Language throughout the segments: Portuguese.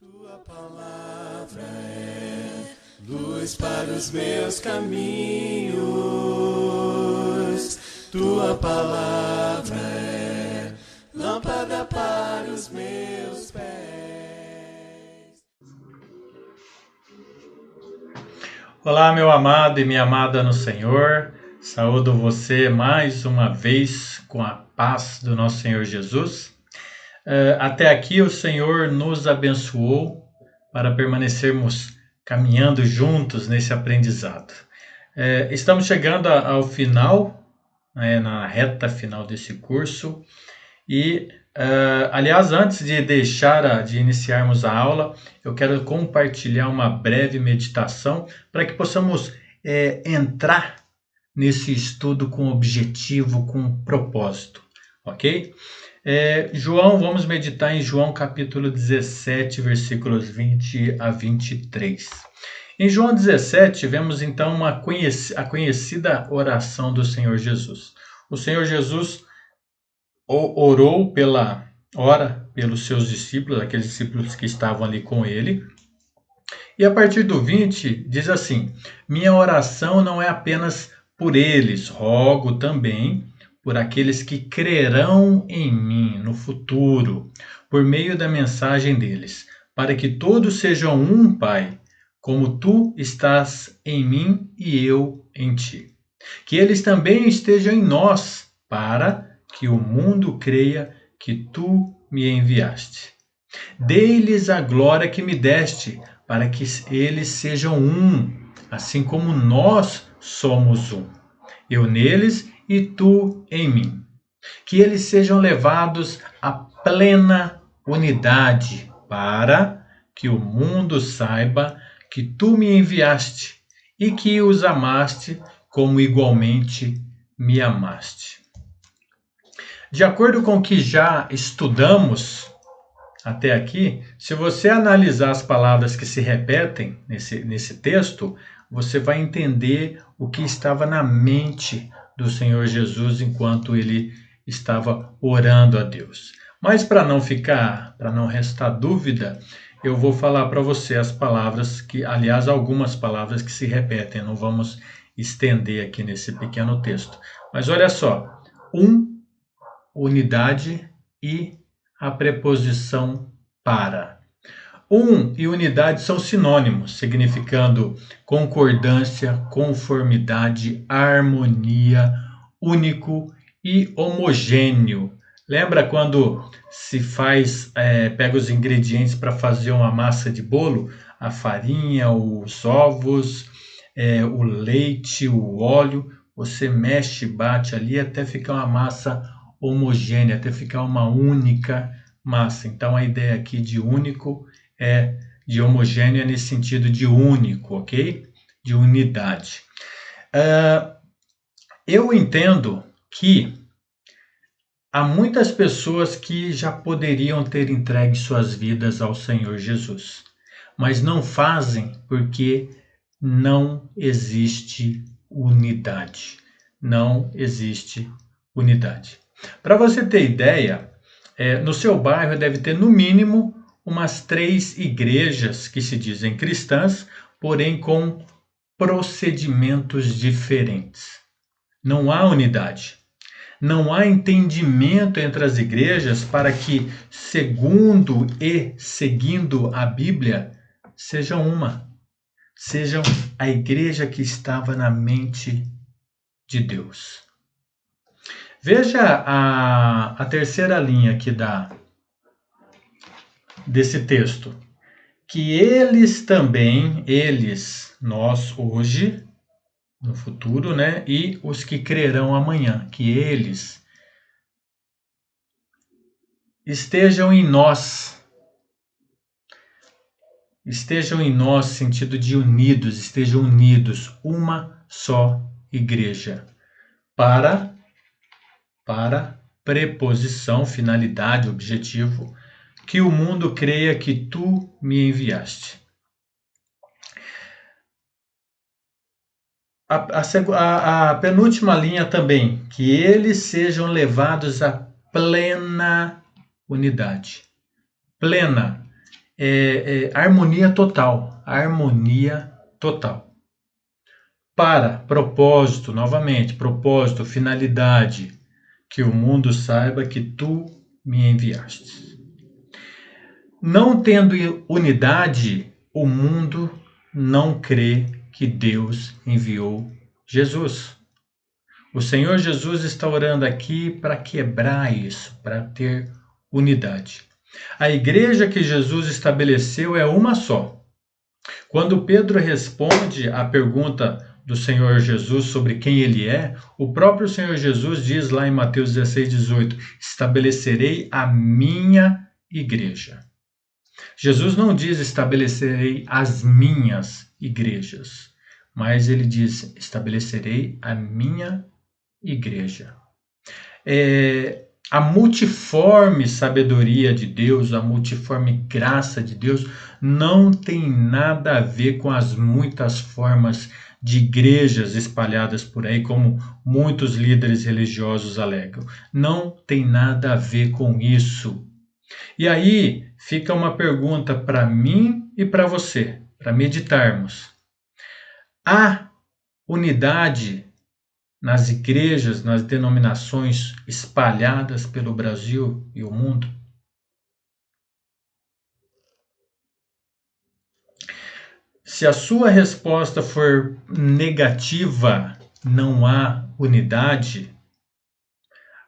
Tua palavra é luz para os meus caminhos. Tua palavra é lâmpada para os meus pés. Olá, meu amado e minha amada no Senhor. Saúdo você mais uma vez com a paz do nosso Senhor Jesus. Até aqui o Senhor nos abençoou para permanecermos caminhando juntos nesse aprendizado. Estamos chegando ao final, na reta final desse curso. E, aliás, antes de iniciarmos a aula, eu quero compartilhar uma breve meditação para que possamos entrar nesse estudo com objetivo, com propósito, ok? Vamos meditar em João capítulo 17, versículos 20 a 23. Em João 17, vemos então a conhecida oração do Senhor Jesus. O Senhor Jesus orou pelos seus discípulos, aqueles discípulos que estavam ali com ele. E a partir do 20, diz assim: minha oração não é apenas por eles, rogo também por aqueles que crerão em mim no futuro, por meio da mensagem deles, para que todos sejam um, Pai, como tu estás em mim e eu em ti. Que eles também estejam em nós, para que o mundo creia que tu me enviaste. Dei-lhes a glória que me deste, para que eles sejam um, assim como nós somos um. Eu neles e tu em mim. Que eles sejam levados à plena unidade, para que o mundo saiba que tu me enviaste e que os amaste como igualmente me amaste. De acordo com o que já estudamos até aqui, se você analisar as palavras que se repetem nesse texto, você vai entender o que estava na mente do Senhor Jesus enquanto ele estava orando a Deus. Mas para não restar dúvida, eu vou falar para você as palavras aliás, algumas palavras que se repetem, não vamos estender aqui nesse pequeno texto. Mas olha só, unidade e a preposição para. E unidade são sinônimos, significando concordância, conformidade, harmonia, único e homogêneo. Lembra quando se pega os ingredientes para fazer uma massa de bolo? A farinha, os ovos, o leite, o óleo, você mexe, bate ali até ficar uma massa homogênea, até ficar uma única massa. Então a ideia aqui de único de homogêneo nesse sentido de único, ok? De unidade. Eu entendo que há muitas pessoas que já poderiam ter entregue suas vidas ao Senhor Jesus, mas não fazem porque não existe unidade. Não existe unidade. Para você ter ideia, no seu bairro deve ter no mínimo umas 3 igrejas que se dizem cristãs, porém com procedimentos diferentes. Não há unidade. Não há entendimento entre as igrejas para que, seguindo a Bíblia, sejam uma. Sejam a igreja que estava na mente de Deus. Veja a terceira linha aqui desse texto. Que eles também, nós hoje, no futuro, né? E os que crerão amanhã, que eles estejam em nós. Estejam em nós, sentido de unidos, estejam unidos, uma só igreja. Para preposição, finalidade, objetivo, que o mundo creia que tu me enviaste. A penúltima linha também, que eles sejam levados à plena unidade. Plena harmonia total. Harmonia total. Para propósito, novamente, propósito, finalidade, que o mundo saiba que tu me enviaste. Não tendo unidade, o mundo não crê que Deus enviou Jesus. O Senhor Jesus está orando aqui para quebrar isso, para ter unidade. A igreja que Jesus estabeleceu é uma só. Quando Pedro responde à pergunta do Senhor Jesus sobre quem ele é, o próprio Senhor Jesus diz lá em Mateus 16:18: estabelecerei a minha igreja. Jesus não diz estabelecerei as minhas igrejas, mas ele diz estabelecerei a minha igreja. A multiforme sabedoria de Deus, a multiforme graça de Deus não tem nada a ver com as muitas formas de igrejas espalhadas por aí, como muitos líderes religiosos alegam. Não tem nada a ver com isso. E aí fica uma pergunta para mim e para você, para meditarmos. Há unidade nas igrejas, nas denominações espalhadas pelo Brasil e o mundo? Se a sua resposta for negativa, não há unidade,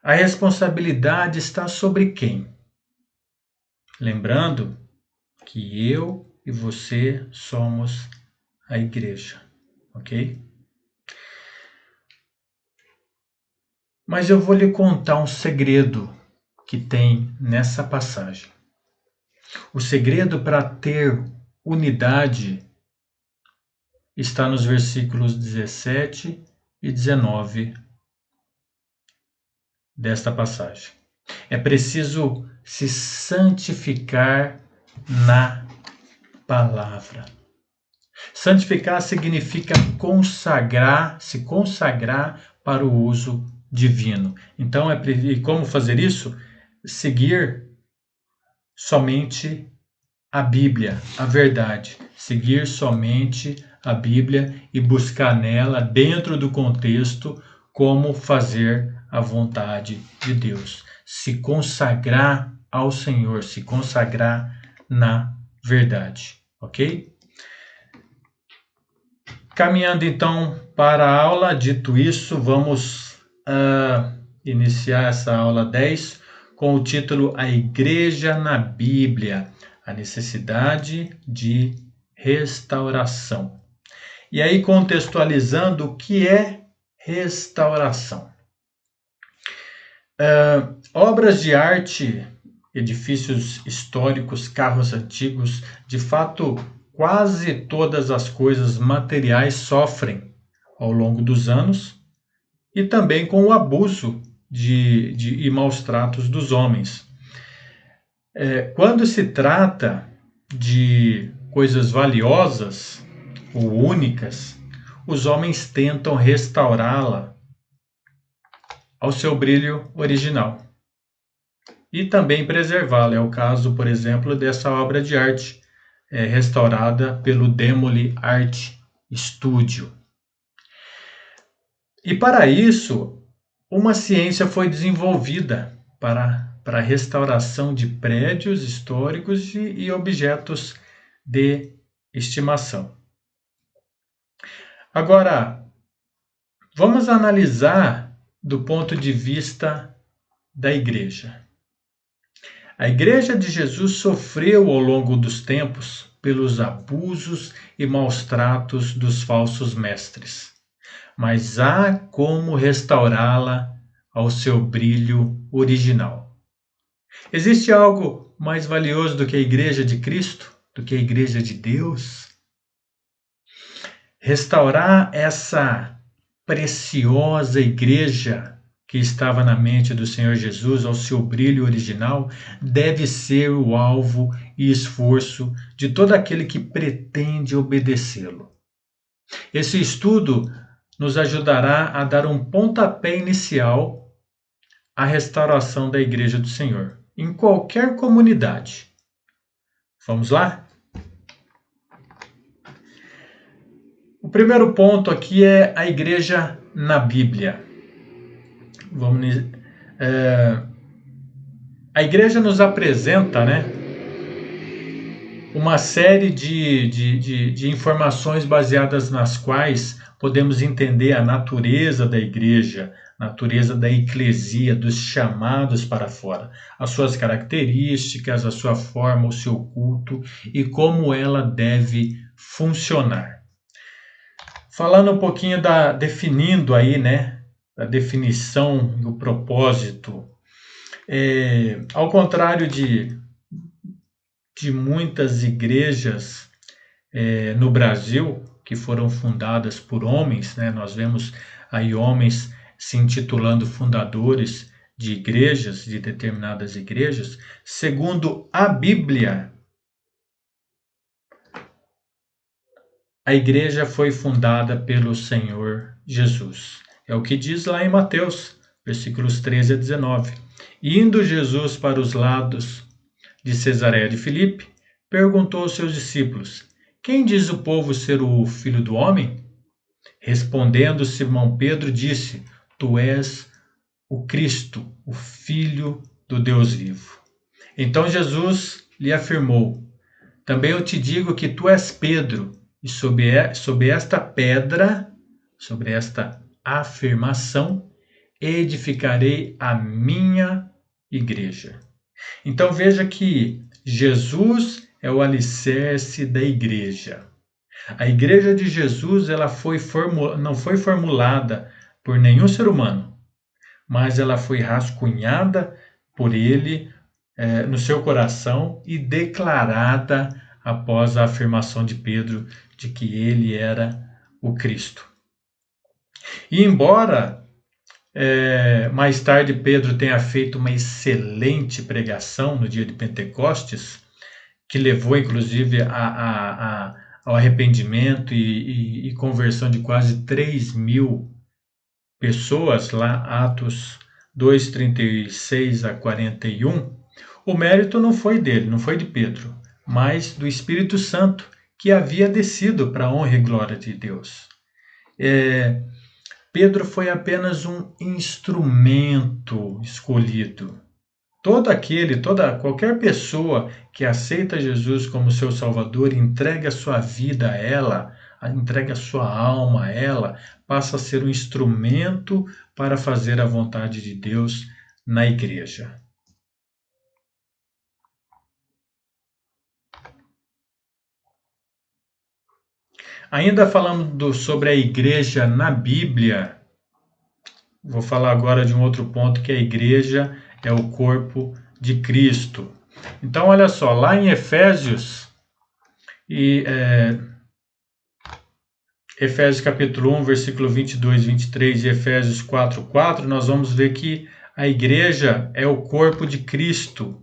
a responsabilidade está sobre quem? Lembrando que eu e você somos a igreja, ok? Mas eu vou lhe contar um segredo que tem nessa passagem. O segredo para ter unidade está nos versículos 17 e 19 desta passagem. É preciso se santificar na palavra. Santificar significa consagrar, se consagrar para o uso divino. Então, e como fazer isso? Seguir somente a Bíblia, a verdade. Seguir somente a Bíblia e buscar nela, dentro do contexto, como fazer a vontade de Deus. Se consagrar ao Senhor, se consagrar na verdade, ok? Caminhando então para a aula, dito isso, vamos iniciar essa aula 10 com o título A Igreja na Bíblia, a necessidade de restauração. E aí contextualizando o que é restauração. Obras de arte, edifícios históricos, carros antigos, de fato, quase todas as coisas materiais sofrem ao longo dos anos e também com o abuso e maus tratos dos homens. Quando se trata de coisas valiosas ou únicas, os homens tentam restaurá-la ao seu brilho original e também preservá-la. É o caso, por exemplo, dessa obra de arte restaurada pelo Demoli Art Studio. E para isso, uma ciência foi desenvolvida para a restauração de prédios históricos e objetos de estimação. Agora, vamos analisar do ponto de vista da igreja. A igreja de Jesus sofreu ao longo dos tempos pelos abusos e maus tratos dos falsos mestres, mas há como restaurá-la ao seu brilho original. Existe algo mais valioso do que a igreja de Cristo, do que a igreja de Deus? Restaurar essa preciosa igreja que estava na mente do Senhor Jesus ao seu brilho original deve ser o alvo e esforço de todo aquele que pretende obedecê-lo. Esse estudo nos ajudará a dar um pontapé inicial à restauração da Igreja do Senhor, em qualquer comunidade, Vamos lá? O primeiro ponto aqui é a igreja na Bíblia. A igreja nos apresenta, né, uma série de informações baseadas nas quais podemos entender a natureza da igreja, natureza da eclesia, dos chamados para fora, as suas características, a sua forma, o seu culto e como ela deve funcionar. Falando um pouquinho definindo aí, né, a definição e o propósito. Ao contrário de muitas igrejas no Brasil, que foram fundadas por homens, né? Nós vemos aí homens se intitulando fundadores de igrejas, de determinadas igrejas. Segundo a Bíblia, a igreja foi fundada pelo Senhor Jesus. É o que diz lá em Mateus, versículos 13 a 19. Indo Jesus para os lados de Cesareia de Filipe, perguntou aos seus discípulos: quem diz o povo ser o Filho do Homem? Respondendo Simão Pedro, disse: tu és o Cristo, o Filho do Deus vivo. Então Jesus lhe afirmou: também eu te digo que tu és Pedro, e sobre esta pedra, sobre esta afirmação, edificarei a minha igreja. Então veja que Jesus é o alicerce da igreja. A igreja de Jesus ela não foi formulada por nenhum ser humano, mas ela foi rascunhada por ele no seu coração e declarada após a afirmação de Pedro de que ele era o Cristo. E embora mais tarde Pedro tenha feito uma excelente pregação no dia de Pentecostes, que levou inclusive ao arrependimento e conversão de quase 3.000 pessoas, lá Atos 2:36 a 41, o mérito não foi dele, não foi de Pedro, mas do Espírito Santo, que havia descido para a honra e glória de Deus. Pedro foi apenas um instrumento escolhido. Qualquer pessoa que aceita Jesus como seu Salvador, entrega a sua vida a ela, entrega a sua alma a ela, passa a ser um instrumento para fazer a vontade de Deus na igreja. Ainda falando sobre a igreja na Bíblia, vou falar agora de um outro ponto, que a igreja é o corpo de Cristo. Então, olha só, lá em Efésios, Efésios capítulo 1, versículo 22, 23 e Efésios 4:4, nós vamos ver que a igreja é o corpo de Cristo.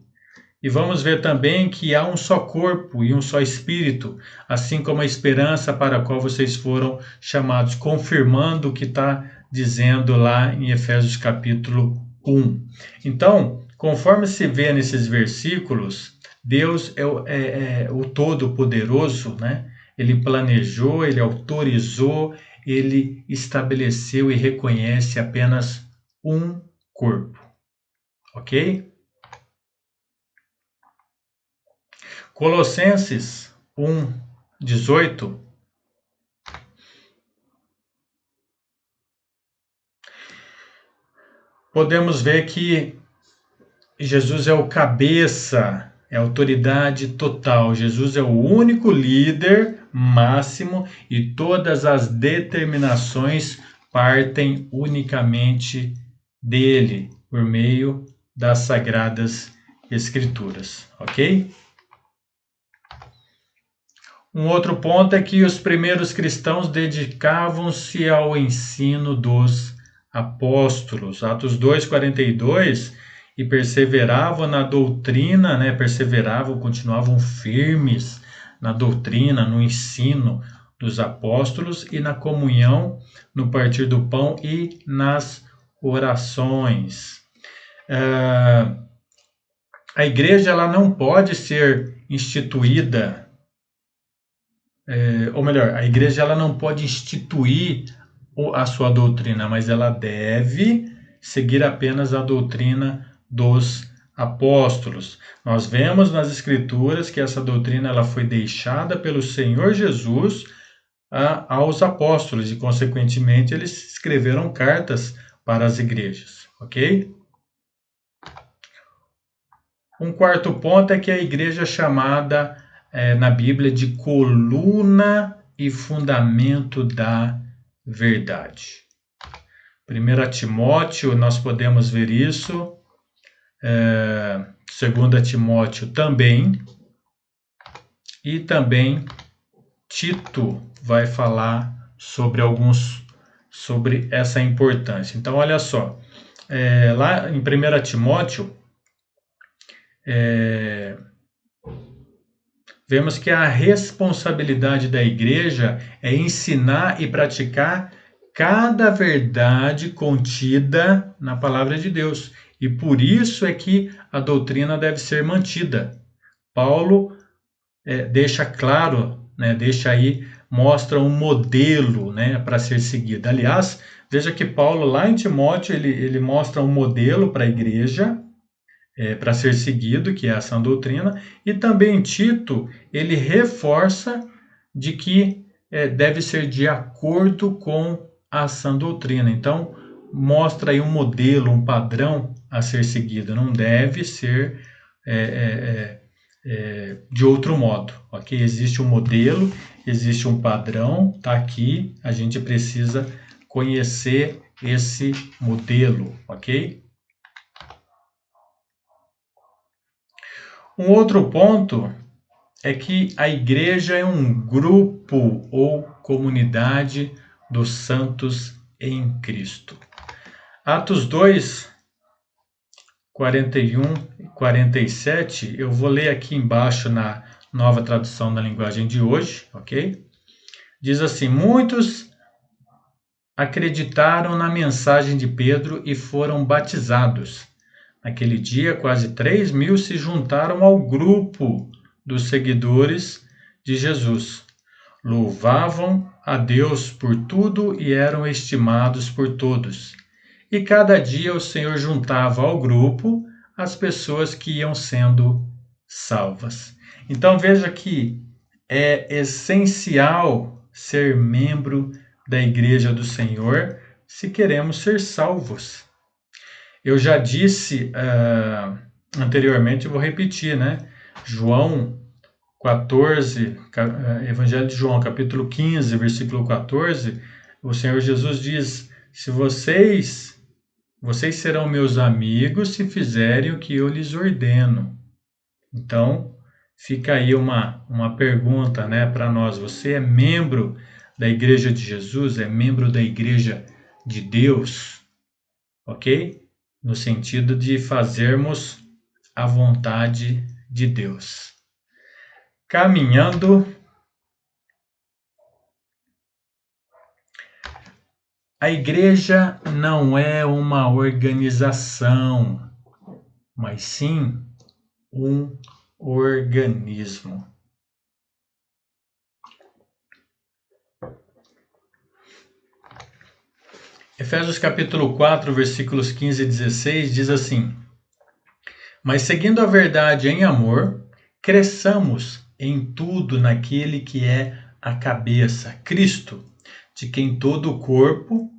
E vamos ver também que há um só corpo e um só espírito, assim como a esperança para a qual vocês foram chamados, confirmando o que está dizendo lá em Efésios capítulo 1. Então, conforme se vê nesses versículos, Deus é o Todo-Poderoso, né? Ele planejou, ele autorizou, ele estabeleceu e reconhece apenas um corpo. Ok? Colossenses 1:18 podemos ver que Jesus é o cabeça, é a autoridade total. Jesus é o único líder máximo e todas as determinações partem unicamente dele, por meio das Sagradas Escrituras, ok? Um outro ponto é que os primeiros cristãos dedicavam-se ao ensino dos apóstolos, Atos 2:42, e perseveravam na doutrina, né? Continuavam firmes na doutrina, no ensino dos apóstolos e na comunhão, no partir do pão e nas orações. A igreja ela não pode ser instituída, ou melhor, a igreja ela não pode instituir a sua doutrina, mas ela deve seguir apenas a doutrina dos apóstolos. Nós vemos nas Escrituras que essa doutrina ela foi deixada pelo Senhor Jesus aos apóstolos e, consequentemente, eles escreveram cartas para as igrejas, ok? Um quarto ponto é que a igreja é chamada na Bíblia de coluna e fundamento da verdade. 1 Timóteo, nós podemos ver isso. 2 Timóteo também. E também Tito vai falar sobre essa importância. Então, olha só. Lá em 1 Timóteo, vemos que a responsabilidade da igreja é ensinar e praticar cada verdade contida na palavra de Deus. E por isso é que a doutrina deve ser mantida. Paulo deixa claro, mostra um modelo, para ser seguido. Aliás, veja que Paulo lá em Timóteo, ele mostra um modelo para a igreja, para ser seguido, que é a sã doutrina, e também em Tito, ele reforça de que deve ser de acordo com a sã doutrina. Então, mostra aí um modelo, um padrão a ser seguido. Não deve ser de outro modo, ok? Existe um modelo, existe um padrão, está aqui, a gente precisa conhecer esse modelo, ok? Um outro ponto é que a igreja é um grupo ou comunidade dos santos em Cristo. Atos 2, 41 e 47, eu vou ler aqui embaixo na nova tradução da linguagem de hoje, ok? Diz assim: muitos acreditaram na mensagem de Pedro e foram batizados. Naquele dia, quase 3.000 se juntaram ao grupo dos seguidores de Jesus. Louvavam a Deus por tudo e eram estimados por todos. E cada dia o Senhor juntava ao grupo as pessoas que iam sendo salvas. Então veja que é essencial ser membro da Igreja do Senhor se queremos ser salvos. Eu já disse anteriormente, vou repetir, João 14, Evangelho de João, capítulo 15, versículo 14, o Senhor Jesus diz: se vocês serão meus amigos se fizerem o que eu lhes ordeno. Então, fica aí uma pergunta, para nós. Você é membro da Igreja de Jesus? É membro da Igreja de Deus? Ok? No sentido de fazermos a vontade de Deus. Caminhando, a igreja não é uma organização, mas sim um organismo. Efésios capítulo 4, versículos 15 e 16 diz assim: mas seguindo a verdade em amor, cresçamos em tudo naquele que é a cabeça, Cristo, de quem todo o corpo,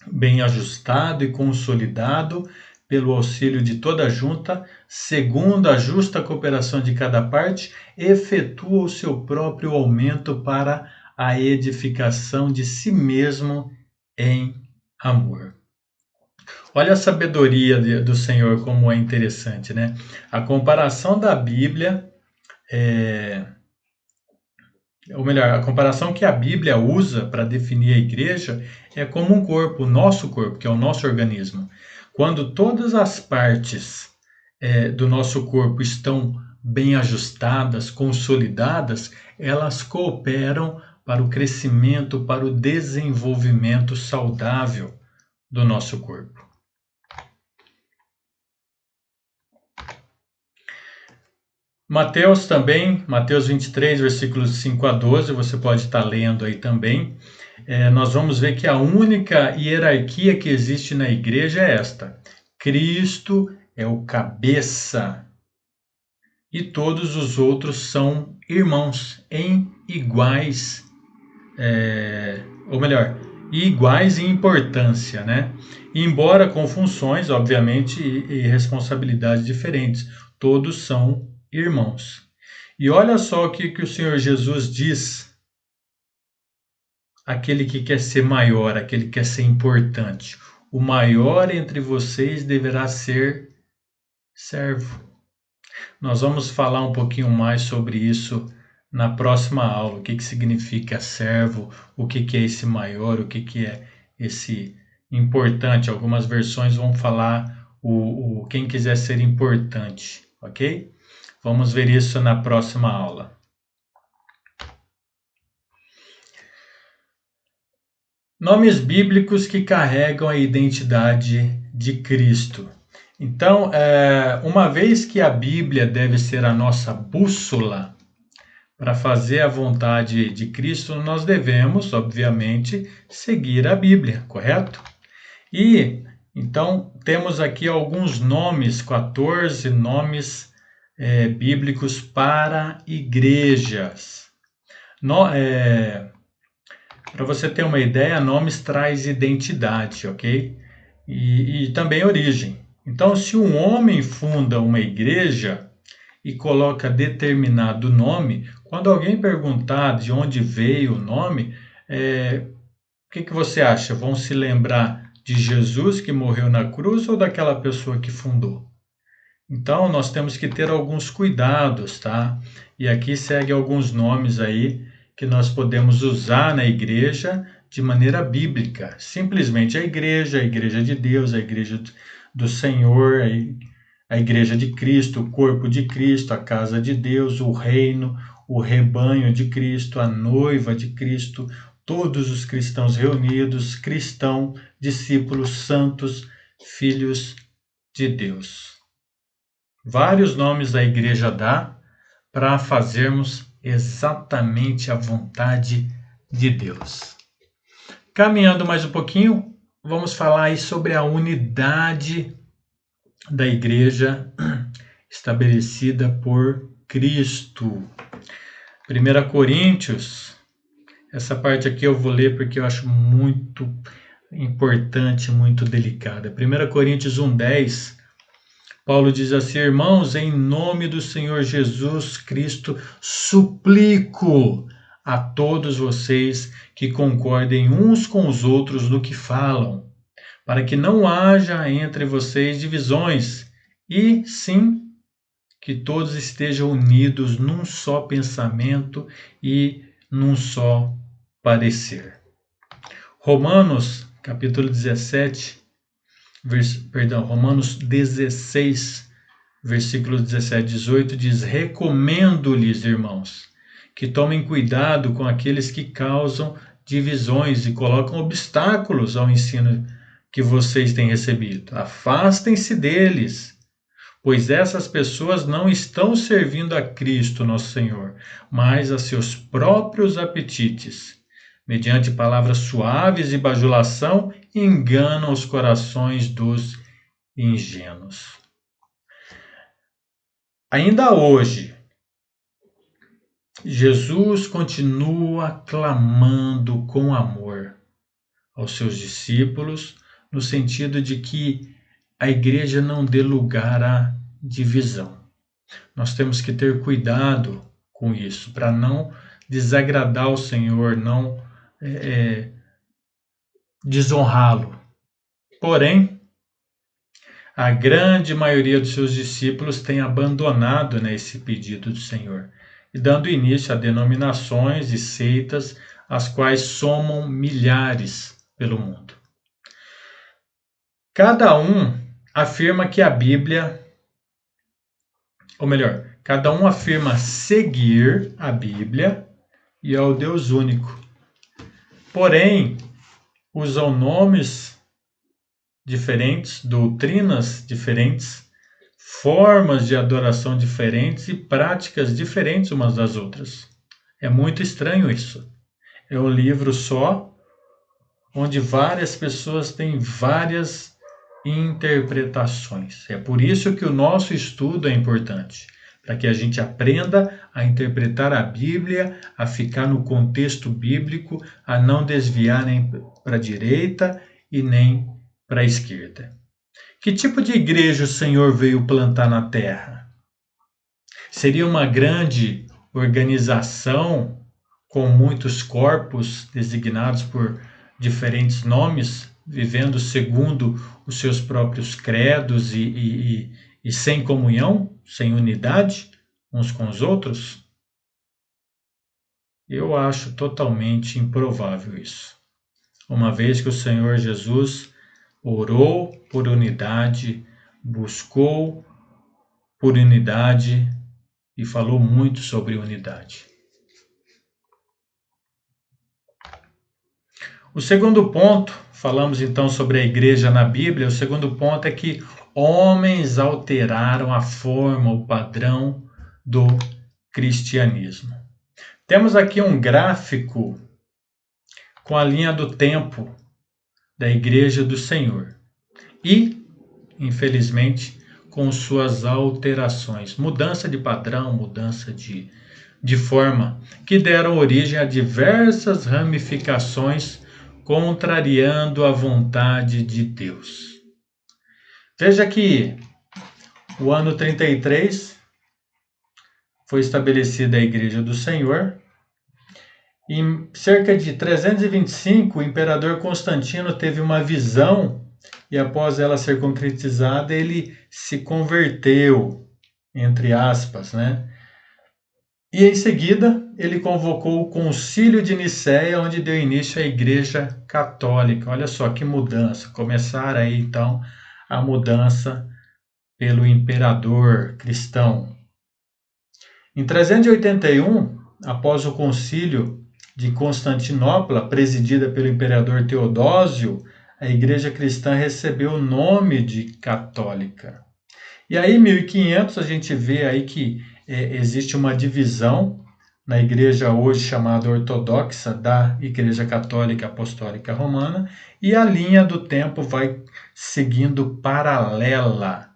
bem ajustado e consolidado pelo auxílio de toda a junta, segundo a justa cooperação de cada parte, efetua o seu próprio aumento para a edificação de si mesmo em amor. Olha a sabedoria do Senhor, como é interessante, A comparação da Bíblia, ou melhor, a comparação que a Bíblia usa para definir a igreja é como um corpo, o nosso corpo, que é o nosso organismo. Quando todas as partes do nosso corpo estão bem ajustadas, consolidadas, elas cooperam para o crescimento, para o desenvolvimento saudável do nosso corpo. Mateus também, Mateus 23, versículos 5 a 12, você pode estar lendo aí também. Nós vamos ver que a única hierarquia que existe na igreja é esta: Cristo é o cabeça e todos os outros são irmãos em iguais, ou melhor, iguais em importância, né? Embora com funções, obviamente, e responsabilidades diferentes, todos são irmãos. E olha só o que o Senhor Jesus diz: aquele que quer ser maior, aquele que quer ser importante. O maior entre vocês deverá ser servo. Nós vamos falar um pouquinho mais sobre isso na próxima aula. O que significa servo, o que é esse maior, o que é esse importante. Algumas versões vão falar quem quiser ser importante, ok? Vamos ver isso na próxima aula. Nomes bíblicos que carregam a identidade de Cristo. Então, uma vez que a Bíblia deve ser a nossa bússola para fazer a vontade de Cristo, nós devemos, obviamente, seguir a Bíblia, correto? E, então, temos aqui alguns nomes, 14 nomes bíblicos para igrejas. Para você ter uma ideia, nomes traz identidade, ok? E também origem. Então, se um homem funda uma igreja e coloca determinado nome, quando alguém perguntar de onde veio o nome, o que você acha? Vão se lembrar de Jesus que morreu na cruz ou daquela pessoa que fundou? Então, nós temos que ter alguns cuidados, tá? E aqui segue alguns nomes aí que nós podemos usar na igreja de maneira bíblica. Simplesmente a igreja de Deus, a igreja do Senhor, a igreja de Cristo, o corpo de Cristo, a casa de Deus, o reino, o rebanho de Cristo, a noiva de Cristo, todos os cristãos reunidos, cristão, discípulos santos, filhos de Deus. Vários nomes a igreja dá para fazermos exatamente a vontade de Deus. Caminhando mais um pouquinho, vamos falar aí sobre a unidade da igreja estabelecida por Cristo. 1 Coríntios, essa parte aqui eu vou ler porque eu acho muito importante, muito delicada. 1 Coríntios 1:10, Paulo diz assim: irmãos, em nome do Senhor Jesus Cristo, suplico a todos vocês que concordem uns com os outros no que falam, para que não haja entre vocês divisões, e sim que todos estejam unidos num só pensamento e num só parecer. Romanos, capítulo 17, Romanos 16, versículos 17 e 18 diz: recomendo-lhes, irmãos, que tomem cuidado com aqueles que causam divisões e colocam obstáculos ao ensino que vocês têm recebido. Afastem-se deles, pois essas pessoas não estão servindo a Cristo, nosso Senhor, mas a seus próprios apetites. Mediante palavras suaves e bajulação, enganam os corações dos ingênuos. Ainda hoje, Jesus continua clamando com amor aos seus discípulos, no sentido de que a igreja não dê lugar à divisão. Nós temos que ter cuidado com isso, para não desagradar o Senhor, não desonrá-lo. Porém, a grande maioria dos seus discípulos tem abandonado esse pedido do Senhor, e dando início a denominações e seitas, as quais somam milhares pelo mundo. Cada um afirma que a Bíblia, ou melhor, cada um afirma seguir a Bíblia e ao Deus único. Porém, usam nomes diferentes, doutrinas diferentes, formas de adoração diferentes e práticas diferentes umas das outras. É muito estranho isso. É um livro só, onde várias pessoas têm várias interpretações. É por isso que o nosso estudo é importante, para que a gente aprenda a interpretar a Bíblia, a ficar no contexto bíblico, a não desviar nem para a direita e nem para a esquerda. Que tipo de igreja o Senhor veio plantar na terra? Seria uma grande organização com muitos corpos designados por diferentes nomes, vivendo segundo os seus próprios credos e sem comunhão, sem unidade uns com os outros? Eu acho totalmente improvável isso. Uma vez que o Senhor Jesus orou por unidade, buscou por unidade e falou muito sobre unidade. O segundo ponto, falamos então sobre a igreja na Bíblia, o segundo ponto é que homens alteraram a forma, o padrão do cristianismo. Temos aqui um gráfico com a linha do tempo da Igreja do Senhor e, infelizmente, com suas alterações, mudança de padrão, mudança de forma, que deram origem a diversas ramificações contrariando a vontade de Deus. Veja que o ano 33 foi estabelecida a Igreja do Senhor. Em cerca de 325, o imperador Constantino teve uma visão e após ela ser concretizada, ele se converteu, entre aspas, né? E em seguida, ele convocou o Concílio de Nicéia, onde deu início à Igreja Católica. Olha só que mudança. Começaram aí, então, a mudança pelo imperador cristão. Em 381, após o Concílio de Constantinopla, presidida pelo imperador Teodósio, a Igreja cristã recebeu o nome de católica. E aí, em 1500, a gente vê aí que existe uma divisão na igreja hoje chamada ortodoxa da Igreja Católica Apostólica Romana, e a linha do tempo vai seguindo paralela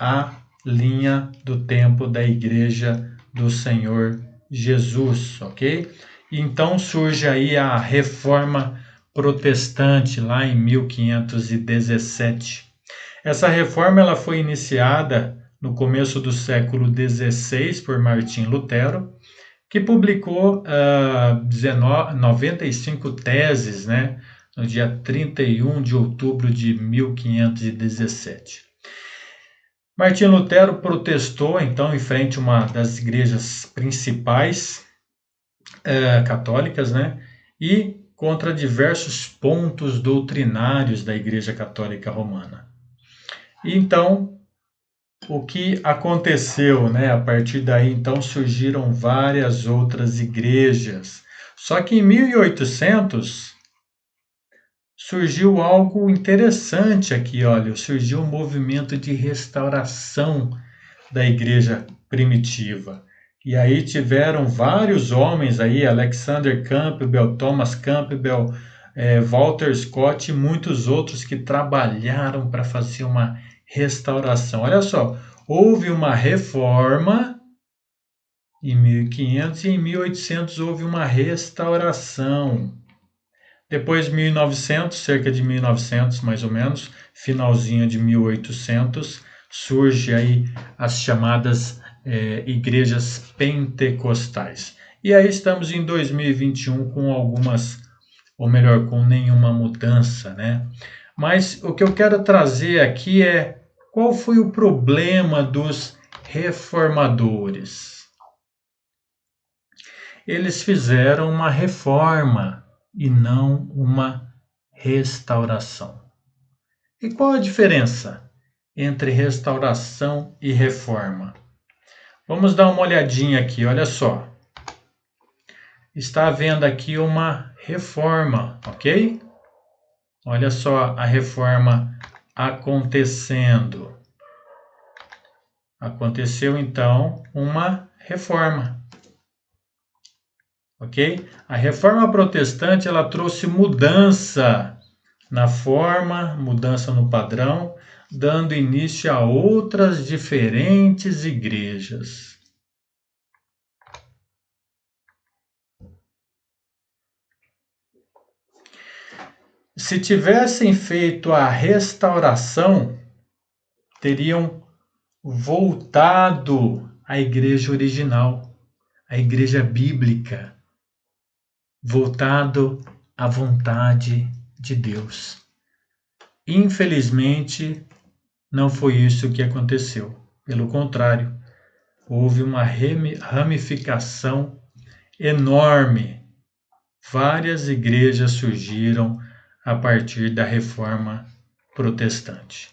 à linha do tempo da Igreja do Senhor Jesus, ok? Então surge aí a Reforma Protestante lá em 1517. Essa reforma ela foi iniciada no começo do século XVI por Martim Lutero, que publicou 95 teses, né, no dia 31 de outubro de 1517. Martim Lutero protestou, então, em frente a uma das igrejas principais católicas, né, e contra diversos pontos doutrinários da Igreja Católica Romana. Então, o que aconteceu, né? A partir daí, então, surgiram várias outras igrejas. Só que em 1800 surgiu algo interessante aqui, olha, surgiu um movimento de restauração da igreja primitiva. E aí tiveram vários homens aí, Alexander Campbell, Thomas Campbell, Walter Scott e muitos outros que trabalharam para fazer uma restauração. Olha só, houve uma reforma em 1500 e em 1800 houve uma restauração. Depois 1900, cerca de 1900 mais ou menos, finalzinho de 1800, surge aí as chamadas igrejas pentecostais. E aí estamos em 2021 com algumas, ou melhor, com nenhuma mudança, né? Mas o que eu quero trazer aqui é qual foi o problema dos reformadores. Eles fizeram uma reforma e não uma restauração. E qual a diferença entre restauração e reforma? Vamos dar uma olhadinha aqui, olha só. Está havendo aqui uma reforma, ok? Olha só a reforma acontecendo. Aconteceu então uma reforma. Ok? A reforma protestante ela trouxe mudança na forma, mudança no padrão, dando início a outras diferentes igrejas. Se tivessem feito a restauração, teriam voltado à igreja original, à igreja bíblica, voltado à vontade de Deus. Infelizmente, não foi isso que aconteceu. Pelo contrário, houve uma ramificação enorme. Várias igrejas surgiram a partir da Reforma Protestante.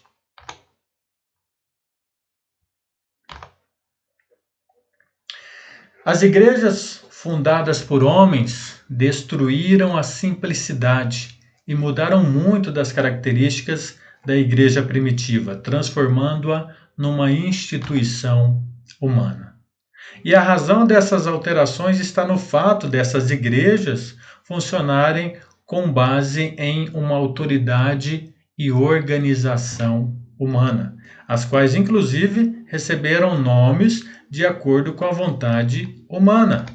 As igrejas fundadas por homens destruíram a simplicidade e mudaram muito das características da igreja primitiva, transformando-a numa instituição humana. E a razão dessas alterações está no fato dessas igrejas funcionarem com base em uma autoridade e organização humana, as quais inclusive receberam nomes de acordo com a vontade humana.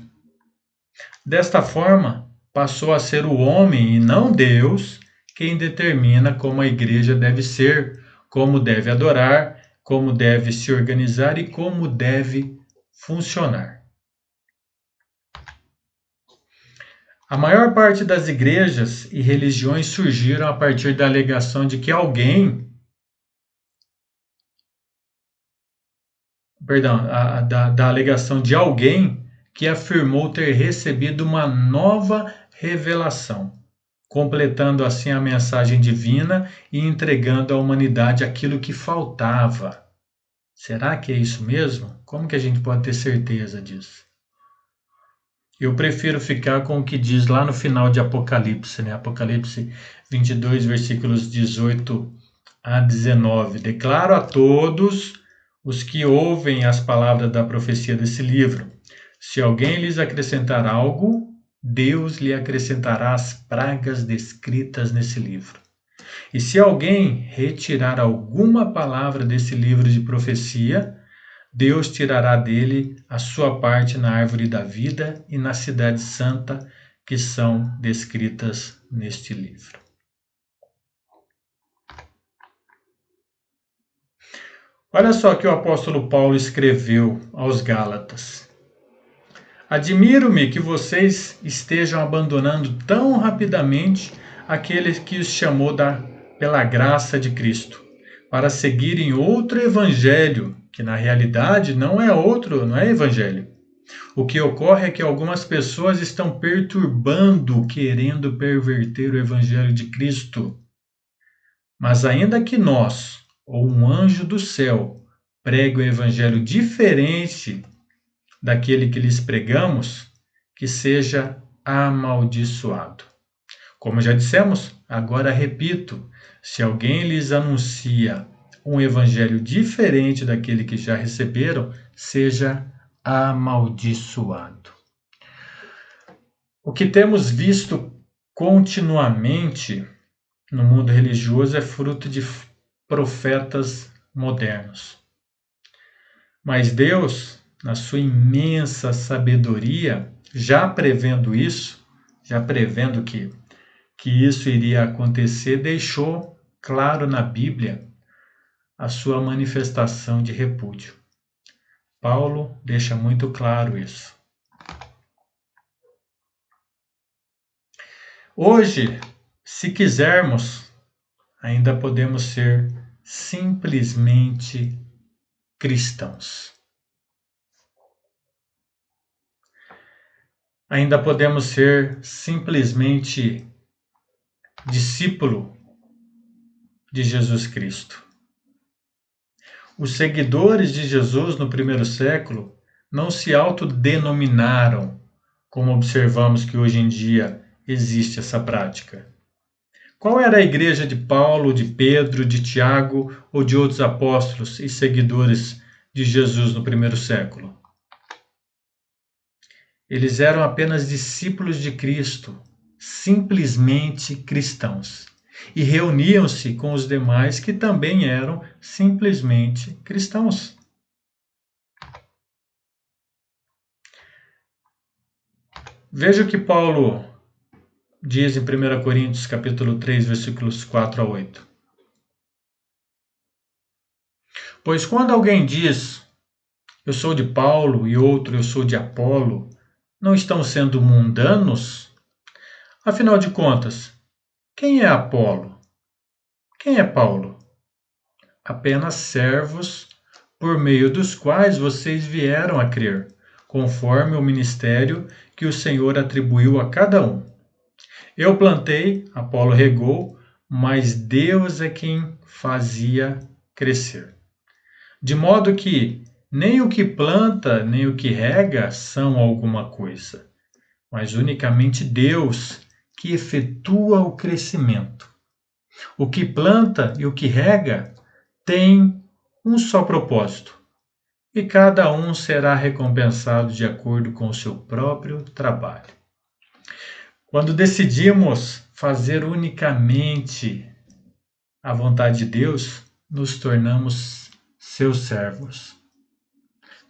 Desta forma, passou a ser o homem e não Deus quem determina como a igreja deve ser, como deve adorar, como deve se organizar e como deve funcionar. A maior parte das igrejas e religiões surgiram a partir da alegação de que alguém, da alegação de alguém que afirmou ter recebido uma nova revelação, completando assim a mensagem divina e entregando à humanidade aquilo que faltava. Será que é isso mesmo? Como que a gente pode ter certeza disso? Eu prefiro ficar com o que diz lá no final de Apocalipse, né? Apocalipse 22, versículos 18 a 19. Declaro a todos os que ouvem as palavras da profecia desse livro: se alguém lhes acrescentar algo, Deus lhe acrescentará as pragas descritas nesse livro. E se alguém retirar alguma palavra desse livro de profecia, Deus tirará dele a sua parte na árvore da vida e na cidade santa que são descritas neste livro. Olha só o que o apóstolo Paulo escreveu aos Gálatas. Admiro-me que vocês estejam abandonando tão rapidamente aquele que os chamou pela graça de Cristo, para seguirem outro evangelho, que na realidade não é evangelho. O que ocorre é que algumas pessoas estão perturbando, querendo perverter o evangelho de Cristo. Mas ainda que nós, ou um anjo do céu, pregue o evangelho diferente daquele que lhes pregamos, que seja amaldiçoado. Como já dissemos, agora repito, se alguém lhes anuncia um evangelho diferente daquele que já receberam, seja amaldiçoado. O que temos visto continuamente no mundo religioso é fruto de profetas modernos. Mas Deus, na sua imensa sabedoria, já prevendo isso, já prevendo que isso iria acontecer, deixou claro na Bíblia a sua manifestação de repúdio. Paulo deixa muito claro isso. Hoje, se quisermos, ainda podemos ser simplesmente cristãos. Ainda podemos ser simplesmente discípulo de Jesus Cristo. Os seguidores de Jesus no primeiro século não se autodenominaram, como observamos que hoje em dia existe essa prática. Qual era a igreja de Paulo, de Pedro, de Tiago ou de outros apóstolos e seguidores de Jesus no primeiro século? Eles eram apenas discípulos de Cristo, simplesmente cristãos, e reuniam-se com os demais que também eram simplesmente cristãos. Veja o que Paulo diz em 1 Coríntios capítulo 3, versículos 4 a 8. Pois quando alguém diz, eu sou de Paulo, e outro, eu sou de Apolo, não estão sendo mundanos? Afinal de contas, quem é Apolo? Quem é Paulo? Apenas servos por meio dos quais vocês vieram a crer, conforme o ministério que o Senhor atribuiu a cada um. Eu plantei, Apolo regou, mas Deus é quem fazia crescer. De modo que nem o que planta, nem o que rega são alguma coisa, mas unicamente Deus que efetua o crescimento. O que planta e o que rega tem um só propósito, e cada um será recompensado de acordo com o seu próprio trabalho. Quando decidimos fazer unicamente a vontade de Deus, nos tornamos seus servos.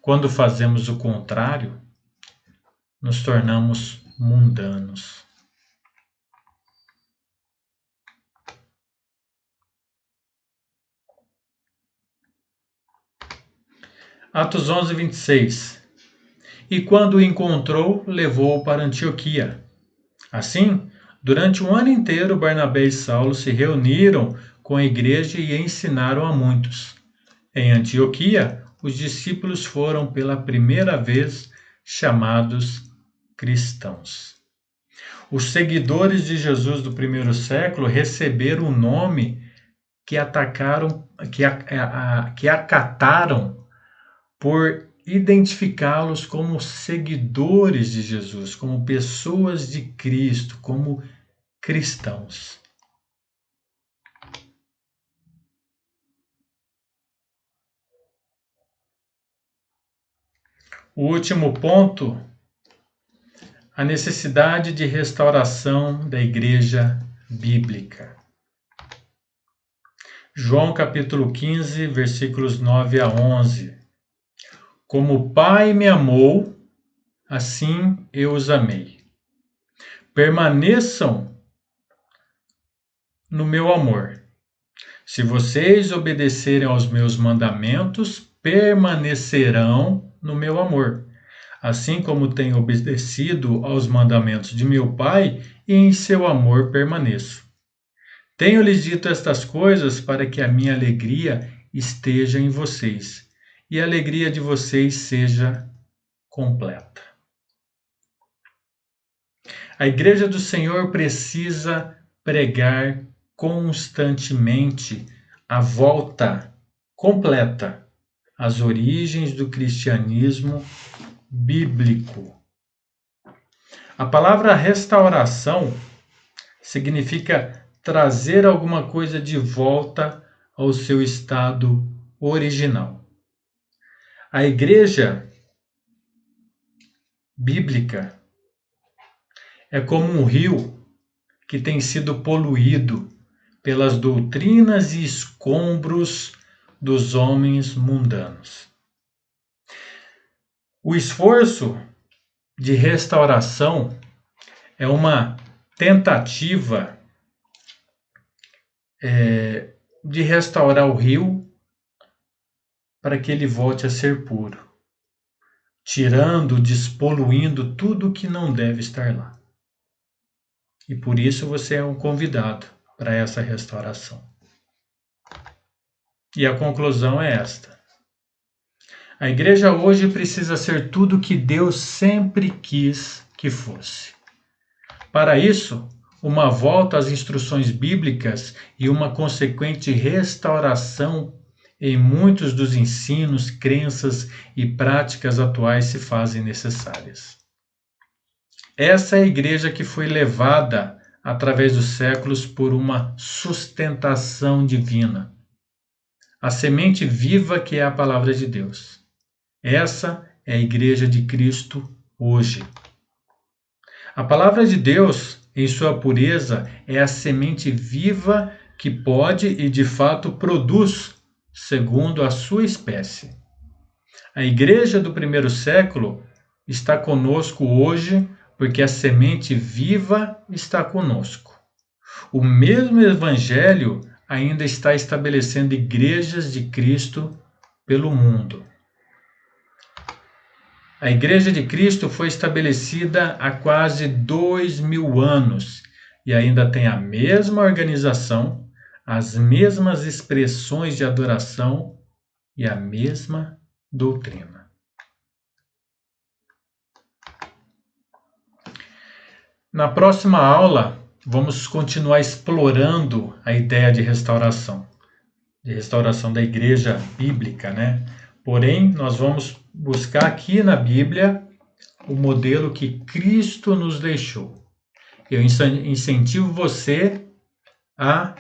Quando fazemos o contrário, nos tornamos mundanos. Atos 11, 26. E quando o encontrou, levou-o para Antioquia. Assim, durante um ano inteiro, Barnabé e Saulo se reuniram com a igreja e ensinaram a muitos. Em Antioquia, os discípulos foram pela primeira vez chamados cristãos. Os seguidores de Jesus do primeiro século receberam o nome que acataram por identificá-los como seguidores de Jesus, como pessoas de Cristo, como cristãos. O último ponto, a necessidade de restauração da igreja bíblica. João capítulo 15, versículos 9 a 11. Como o Pai me amou, assim eu os amei. Permaneçam no meu amor. Se vocês obedecerem aos meus mandamentos, permanecerão no meu amor, assim como tenho obedecido aos mandamentos de meu Pai, e em seu amor permaneço. Tenho-lhes dito estas coisas para que a minha alegria esteja em vocês, e a alegria de vocês seja completa. A Igreja do Senhor precisa pregar constantemente a volta completa às origens do cristianismo bíblico. A palavra restauração significa trazer alguma coisa de volta ao seu estado original. A igreja bíblica é como um rio que tem sido poluído pelas doutrinas e escombros dos homens mundanos. O esforço de restauração é uma tentativa de restaurar o rio para que ele volte a ser puro, tirando, despoluindo tudo que não deve estar lá. E por isso você é um convidado para essa restauração. E a conclusão é esta: a igreja hoje precisa ser tudo que Deus sempre quis que fosse. Para isso, uma volta às instruções bíblicas e uma consequente restauração em muitos dos ensinos, crenças e práticas atuais se fazem necessárias. Essa é a igreja que foi levada através dos séculos por uma sustentação divina. a semente viva que é a palavra de Deus. Essa é a igreja de Cristo hoje. A palavra de Deus, em sua pureza, é a semente viva que pode e de fato produz segundo a sua espécie. A igreja do primeiro século está conosco hoje porque a semente viva está conosco. O mesmo evangelho ainda está estabelecendo igrejas de Cristo pelo mundo. A Igreja de Cristo foi estabelecida há quase 2000 anos e ainda tem a mesma organização, as mesmas expressões de adoração e a mesma doutrina. Na próxima aula, vamos continuar explorando a ideia de restauração da igreja bíblica, né? Porém, nós vamos buscar aqui na Bíblia o modelo que Cristo nos deixou. Eu incentivo você a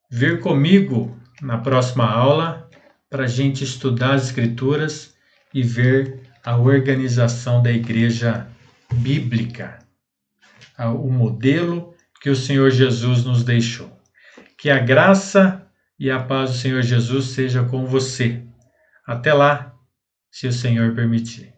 vir comigo na próxima aula para a gente estudar as Escrituras e ver a organização da igreja bíblica, o modelo que o Senhor Jesus nos deixou. Que a graça e a paz do Senhor Jesus seja com você. Até lá, se o Senhor permitir.